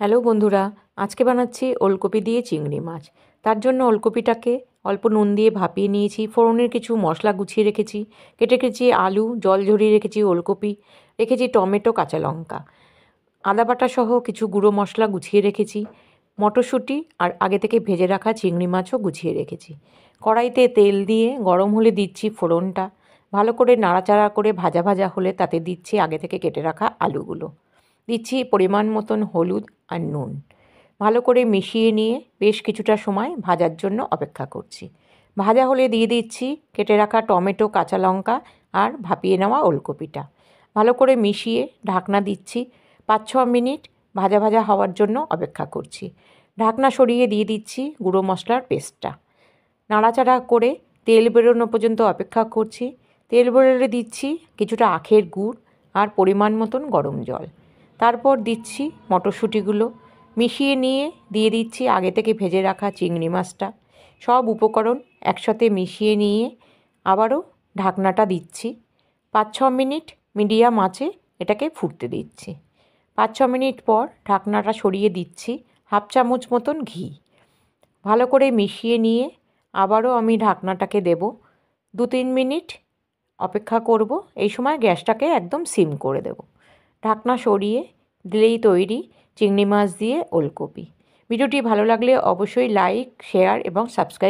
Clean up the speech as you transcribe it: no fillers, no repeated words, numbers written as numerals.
Hello বন্ধুরা, আজকে বানাচ্ছি ওলকপি দিয়ে চিংড়ি মাছ। তার জন্য ওলকপিটাকে অল্প নুন দিয়ে ভাপিয়ে নিয়েছি, ফোড়নের কিছু মশলা গুছিয়ে রেখেছি, কেটে রেখেছি আলু, জল ঝরিয়ে রেখেছি ওলকপি, রেখেছি টমেটো, কাঁচা লঙ্কা, আদা বাটা সহ কিছু গুঁড়ো মশলা গুছিয়ে রেখেছি, মটরশুঁটি আর আগে থেকে ভেজে রাখা চিংড়ি মাছও গুছিয়ে রেখেছি। কড়াইতে তেল দিয়ে গরম হলে দিচ্ছি ফোড়নটা, ভালো করে নাড়াচাড়া করে ভাজা ভাজা হলে তাতে দিচ্ছি আগে থেকে কেটে রাখা আলুগুলো, দিচ্ছি পরিমাণ মতন হলুদ আর নুন। ভালো করে মিশিয়ে নিয়ে বেশ কিছুটা সময় ভাজার জন্য অপেক্ষা করছি। ভাজা হলে দিয়ে দিচ্ছি কেটে রাখা টমেটো, কাঁচা লঙ্কা আর ভাপিয়ে নেওয়া ওলকপিটা। ভালো করে মিশিয়ে ঢাকনা দিচ্ছি, 5-6 মিনিট ভাজা ভাজা হওয়ার জন্য অপেক্ষা করছি। ঢাকনা সরিয়ে দিয়ে দিচ্ছি গুঁড়ো মশলার পেস্টটা। নাড়াচাড়া করে তেল বেরোনো পর্যন্ত অপেক্ষা করছি। তেল বেরোলে দিচ্ছি কিছুটা আখের গুড় আর পরিমাণ মতন গরম জল। তারপর দিচ্ছি মটরশুঁটিগুলো, মিশিয়ে নিয়ে দিয়ে দিচ্ছি আগে থেকে ভেজে রাখা চিংড়ি মাছটা। সব উপকরণ একসাথে মিশিয়ে নিয়ে আবারও ঢাকনাটা দিচ্ছি। 5-6 মিনিট মিডিয়াম আঁচে এটাকে ফুটতে দিচ্ছি। 5-6 মিনিট পর ঢাকনাটা সরিয়ে দিচ্ছি হাফ চামচ মতন ঘি। ভালো করে মিশিয়ে নিয়ে আবারও আমি ঢাকনাটাকে দেব, 2-3 মিনিট অপেক্ষা করব। এই সময় গ্যাসটাকে একদম সিম করে দেব। ঢাকনা সরিয়ে দিলেই তৈরি চিংড়ি মাছ দিয়ে ওলকপি। ভিডিওটি ভালো লাগলে অবশ্যই লাইক, শেয়ার এবং সাবস্ক্রাইব